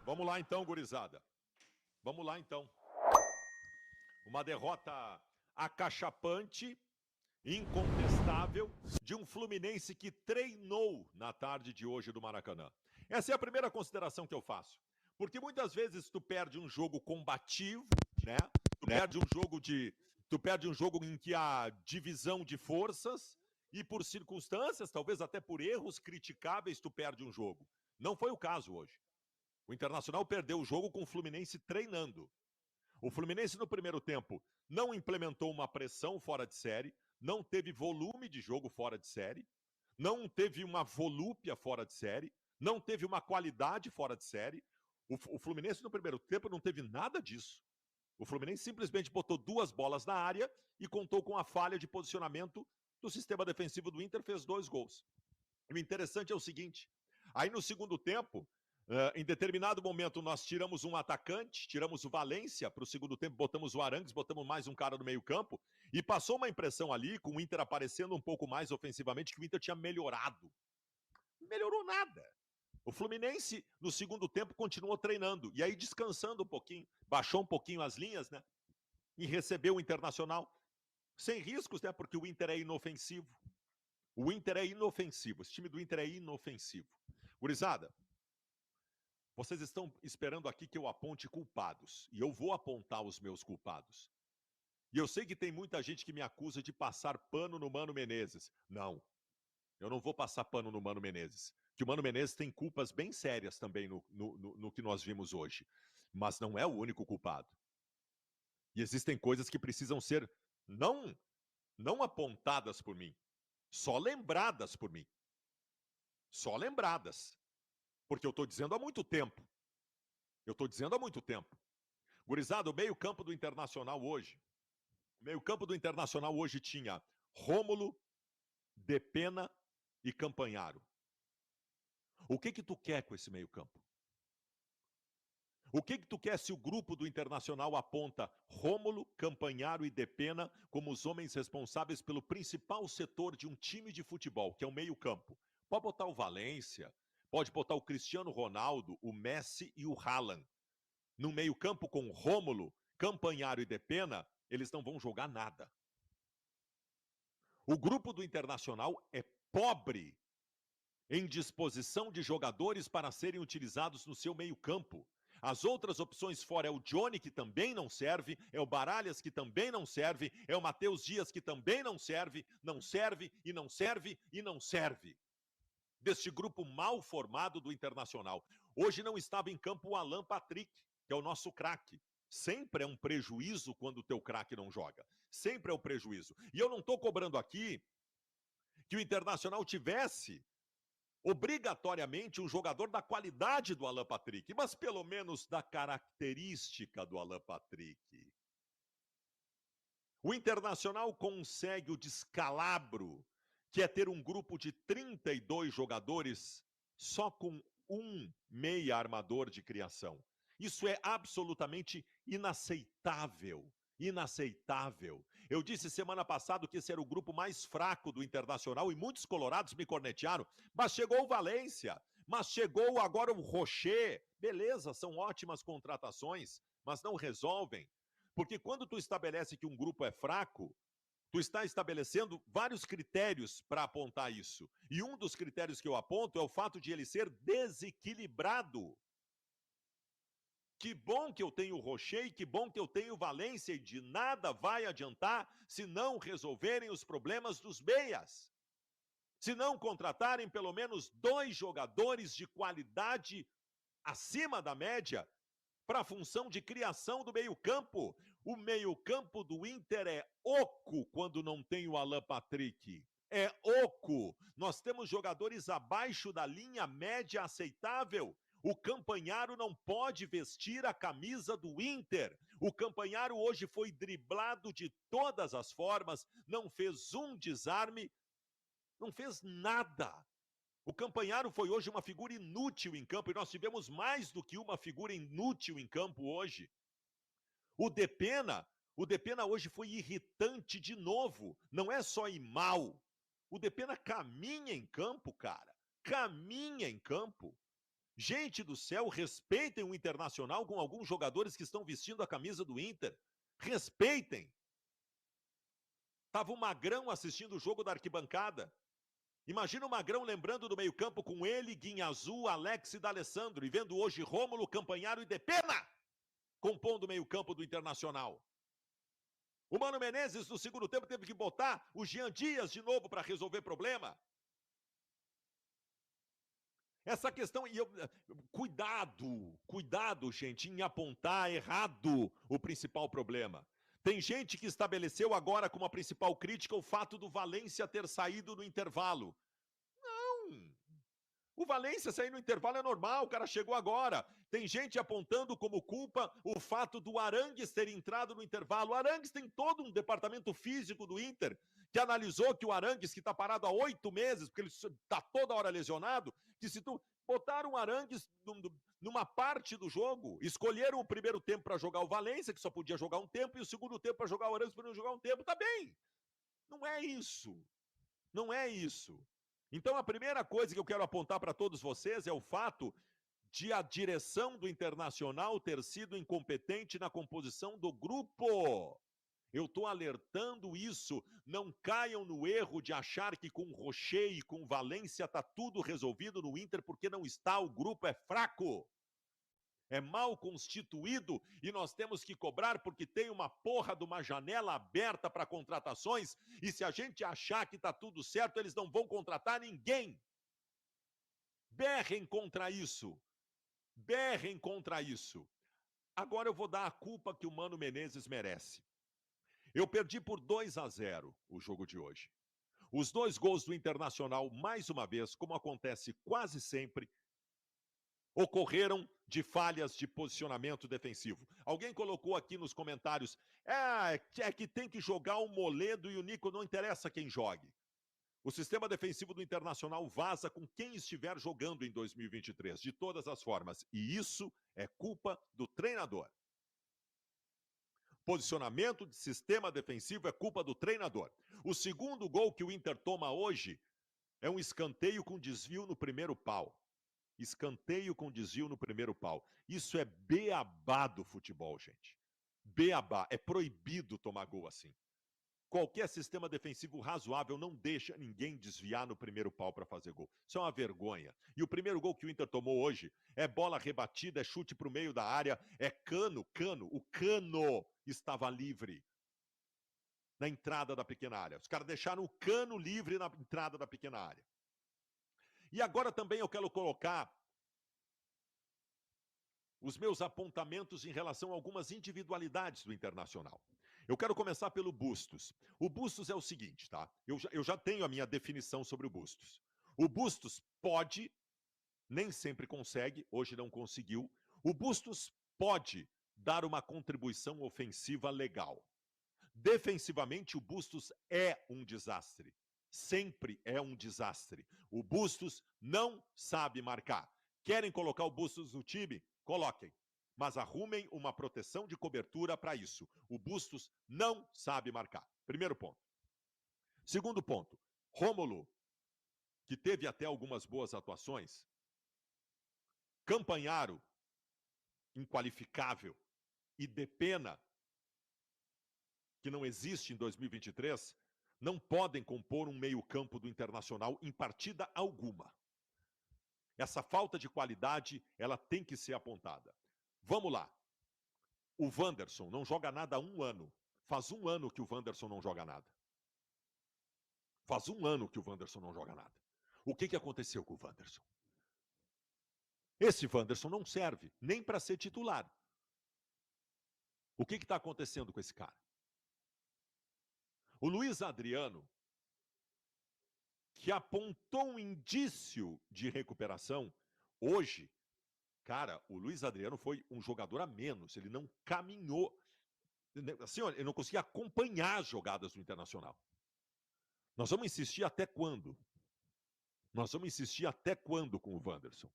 Vamos lá então, gurizada. Vamos lá então. Uma derrota acachapante, incontestável, de um Fluminense que treinou na tarde de hoje do Maracanã. Essa é a primeira consideração que eu faço. Porque muitas vezes tu perde um jogo combativo, né? Tu perde um jogo em que há divisão de forças e por circunstâncias, talvez até por erros criticáveis, tu perde um jogo. Não foi o caso hoje. O Internacional perdeu o jogo com o Fluminense treinando. O Fluminense, no primeiro tempo, não implementou uma pressão fora de série, não teve volume de jogo fora de série, não teve uma volúpia fora de série, não teve uma qualidade fora de série. O Fluminense, no primeiro tempo, não teve nada disso. O Fluminense simplesmente botou duas bolas na área e contou com a falha de posicionamento do sistema defensivo do Inter, fez 2 gols. E o interessante é o seguinte, aí no segundo tempo, em determinado momento nós tiramos um atacante, tiramos o Valência para o segundo tempo, botamos o Arangues, botamos mais um cara no meio campo, e passou uma impressão ali, com o Inter aparecendo um pouco mais ofensivamente, que o Inter tinha melhorado. Não melhorou nada. O Fluminense, no segundo tempo, continuou treinando, e aí descansando um pouquinho, baixou um pouquinho as linhas, né? E recebeu o Internacional, sem riscos, né? Porque o Inter é inofensivo. O Inter é inofensivo, esse time do Inter é inofensivo. Gurizada, vocês estão esperando aqui que eu aponte culpados. E eu vou apontar os meus culpados. E eu sei que tem muita gente que me acusa de passar pano no Mano Menezes. Não, eu não vou passar pano no Mano Menezes. Que o Mano Menezes tem culpas bem sérias também no que nós vimos hoje. Mas não é o único culpado. E existem coisas que precisam ser não apontadas por mim, só lembradas por mim. Só lembradas. Porque eu estou dizendo há muito tempo. Eu estou dizendo há muito tempo. Gurizada, o meio-campo do Internacional hoje. O meio-campo do Internacional hoje tinha Rômulo, Depena e Campanharo. O que tu quer com esse meio-campo? O que tu quer se o grupo do Internacional aponta Rômulo, Campanharo e Depena como os homens responsáveis pelo principal setor de um time de futebol, que é o meio-campo? Pode botar o Valência, pode botar o Cristiano Ronaldo, o Messi e o Haaland. No meio-campo com Rômulo, Campanharo e Depena, eles não vão jogar nada. O grupo do Internacional é pobre em disposição de jogadores para serem utilizados no seu meio-campo. As outras opções fora é o Johnny, que também não serve, é o Baralhas, que também não serve, é o Matheus Dias, que também não serve e não serve e não serve. Deste grupo mal formado do Internacional. Hoje não estava em campo o Alan Patrick, que é o nosso craque. Sempre é um prejuízo quando o teu craque não joga. Sempre é um prejuízo. E eu não estou cobrando aqui que o Internacional tivesse obrigatoriamente um jogador da qualidade do Alan Patrick, mas pelo menos da característica do Alan Patrick. O Internacional consegue o descalabro, que é ter um grupo de 32 jogadores só com um meia armador de criação. Isso é absolutamente inaceitável. Inaceitável. Eu disse semana passada que esse era o grupo mais fraco do Internacional e muitos colorados me cornetearam, mas chegou o Valência, mas chegou agora o Rocher. Beleza, são ótimas contratações, mas não resolvem. Porque quando tu estabelece que um grupo é fraco, tu está estabelecendo vários critérios para apontar isso. E um dos critérios que eu aponto é o fato de ele ser desequilibrado. Que bom que eu tenho o Rocher e que bom que eu tenho o Valência, e de nada vai adiantar se não resolverem os problemas dos meias. Se não contratarem pelo menos 2 jogadores de qualidade acima da média para a função de criação do meio-campo. O meio-campo do Inter é oco quando não tem o Alan Patrick. É oco. Nós temos jogadores abaixo da linha média aceitável. O Campanharo não pode vestir a camisa do Inter. O Campanharo hoje foi driblado de todas as formas, não fez um desarme, não fez nada. O Campanharo foi hoje uma figura inútil em campo, e nós tivemos mais do que uma figura inútil em campo hoje. O Depena hoje foi irritante de novo, não é só ir mal. O Depena caminha em campo, cara, caminha em campo. Gente do céu, respeitem o Internacional com alguns jogadores que estão vestindo a camisa do Inter. Respeitem. Tava o Magrão assistindo o jogo da arquibancada. Imagina o Magrão lembrando do meio-campo com ele, Guinha Azul, Alex e D'Alessandro, e vendo hoje Rômulo, Campanharo e Depena compondo o meio-campo do Internacional. O Mano Menezes, no segundo tempo, teve que botar o Jean Dias de novo para resolver problema. Essa questão, cuidado, gente, em apontar errado o principal problema. Tem gente que estabeleceu agora como a principal crítica o fato do Valência ter saído no intervalo. Não! O Valência sair no intervalo é normal, o cara chegou agora. Tem gente apontando como culpa o fato do Arangues ter entrado no intervalo. O Arangues tem todo um departamento físico do Inter que analisou que o Arangues, que está parado há 8 meses, porque ele está toda hora lesionado, que se tu botaram o Arangues numa parte do jogo, escolheram o primeiro tempo para jogar o Valência, que só podia jogar um tempo, e o segundo tempo para jogar o Arangues, para não jogar um tempo, tá bem. Não é isso. Não é isso. Então, a primeira coisa que eu quero apontar para todos vocês é o fato de a direção do Internacional ter sido incompetente na composição do grupo. Eu estou alertando isso. Não caiam no erro de achar que com Rocher e com Valência está tudo resolvido no Inter, porque não está, o grupo é fraco. É mal constituído e nós temos que cobrar porque tem uma porra de uma janela aberta para contratações e se a gente achar que está tudo certo, eles não vão contratar ninguém. Berrem contra isso. Berrem contra isso. Agora eu vou dar a culpa que o Mano Menezes merece. Eu perdi por 2-0 o jogo de hoje. Os 2 gols do Internacional, mais uma vez, como acontece quase sempre, ocorreram de falhas de posicionamento defensivo. Alguém colocou aqui nos comentários, é que tem que jogar o Moledo e o Nico, não interessa quem jogue. O sistema defensivo do Internacional vaza com quem estiver jogando em 2023, de todas as formas. E isso é culpa do treinador. Posicionamento de sistema defensivo é culpa do treinador. O segundo gol que o Inter toma hoje é um escanteio com desvio no primeiro pau. Escanteio com desvio no primeiro pau. Isso é beabá do futebol, gente. Beabá. É proibido tomar gol assim. Qualquer sistema defensivo razoável não deixa ninguém desviar no primeiro pau para fazer gol. Isso é uma vergonha. E o primeiro gol que o Inter tomou hoje é bola rebatida, é chute para o meio da área, é Cano. O Cano estava livre na entrada da pequena área. Os caras deixaram o Cano livre na entrada da pequena área. E agora também eu quero colocar os meus apontamentos em relação a algumas individualidades do Internacional. Eu quero começar pelo Bustos. O Bustos é o seguinte, tá? Eu já tenho a minha definição sobre o Bustos. O Bustos pode, nem sempre consegue, hoje não conseguiu. O Bustos pode dar uma contribuição ofensiva legal. Defensivamente, o Bustos é um desastre. Sempre é um desastre. O Bustos não sabe marcar. Querem colocar o Bustos no time? Coloquem. Mas arrumem uma proteção de cobertura para isso. O Bustos não sabe marcar. Primeiro ponto. Segundo ponto. Rômulo, que teve até algumas boas atuações. Campanharo, inqualificável. E Depena, que não existe em 2023, não podem compor um meio-campo do Internacional em partida alguma. Essa falta de qualidade, ela tem que ser apontada. Vamos lá. O Wanderson não joga nada há 1 ano. Faz 1 ano que o Wanderson não joga nada. Faz 1 ano que o Wanderson não joga nada. O que aconteceu com o Wanderson? Esse Wanderson não serve nem para ser titular. O que está acontecendo com esse cara? O Luiz Adriano, que apontou um indício de recuperação, hoje, cara, o Luiz Adriano foi um jogador a menos, ele não caminhou, assim, olha, ele não conseguia acompanhar as jogadas do Internacional. Nós vamos insistir até quando? Nós vamos insistir até quando com o Wanderson?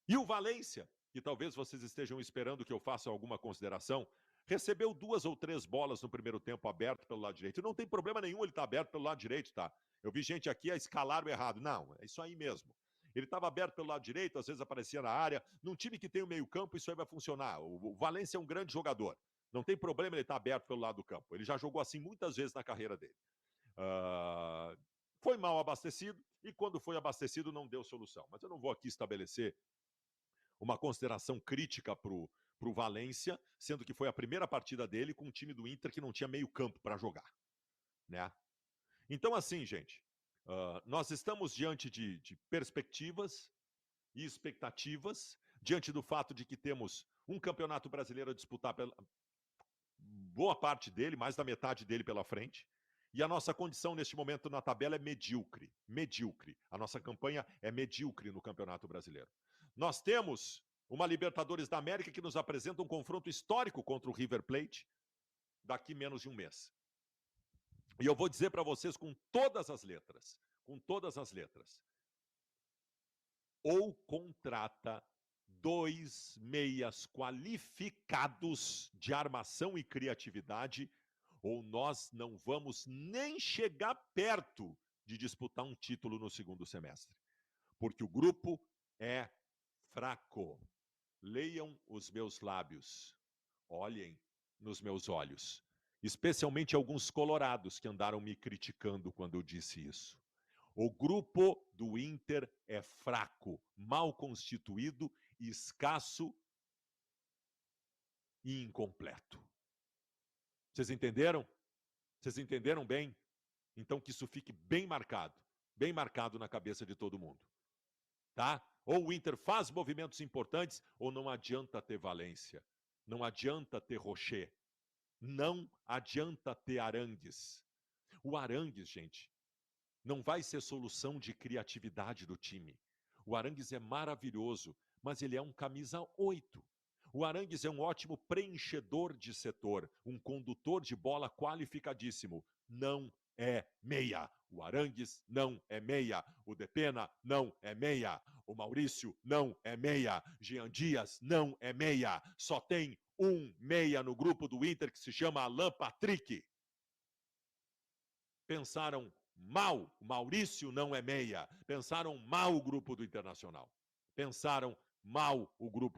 E o Valência, que talvez vocês estejam esperando que eu faça alguma consideração, recebeu 2 ou 3 bolas no primeiro tempo aberto pelo lado direito. Não tem problema nenhum ele estar aberto pelo lado direito, tá? Eu vi gente aqui a escalar o errado. Não, é isso aí mesmo. Ele estava aberto pelo lado direito, às vezes aparecia na área. Num time que tem o meio-campo, isso aí vai funcionar. O Valência é um grande jogador. Não tem problema ele estar aberto pelo lado do campo. Ele já jogou assim muitas vezes na carreira dele. Foi mal abastecido e quando foi abastecido não deu solução. Mas eu não vou aqui estabelecer uma consideração crítica para o Valência, sendo que foi a primeira partida dele com um time do Inter que não tinha meio campo para jogar, né? Então, assim, gente, nós estamos diante de perspectivas e expectativas, diante do fato de que temos um campeonato brasileiro a disputar pela boa parte dele, mais da metade dele pela frente, e a nossa condição neste momento na tabela é medíocre. Medíocre. A nossa campanha é medíocre no Campeonato Brasileiro. Nós temos uma Libertadores da América que nos apresenta um confronto histórico contra o River Plate daqui menos de um mês. E eu vou dizer para vocês com todas as letras, ou contrata 2 meias qualificados de armação e criatividade, ou nós não vamos nem chegar perto de disputar um título no segundo semestre. Porque o grupo é fraco. Leiam os meus lábios. Olhem nos meus olhos. Especialmente alguns colorados que andaram me criticando quando eu disse isso. O grupo do Inter é fraco, mal constituído, escasso e incompleto. Vocês entenderam? Vocês entenderam bem? Então que isso fique bem marcado na cabeça de todo mundo. Tá? Ou o Inter faz movimentos importantes, ou não adianta ter Valência. Não adianta ter Rocher. Não adianta ter Arangues. O Arangues, gente, não vai ser solução de criatividade do time. O Arangues é maravilhoso, mas ele é um camisa 8. O Arangues é um ótimo preenchedor de setor, um condutor de bola qualificadíssimo. Não é meia. O Arangues não é meia. O Depena não é meia. O Maurício não é meia. Jean Dias não é meia. Só tem um meia no grupo do Inter que se chama Alan Patrick. Pensaram mal, o Maurício não é meia. Pensaram mal o grupo do Internacional. Pensaram mal o grupo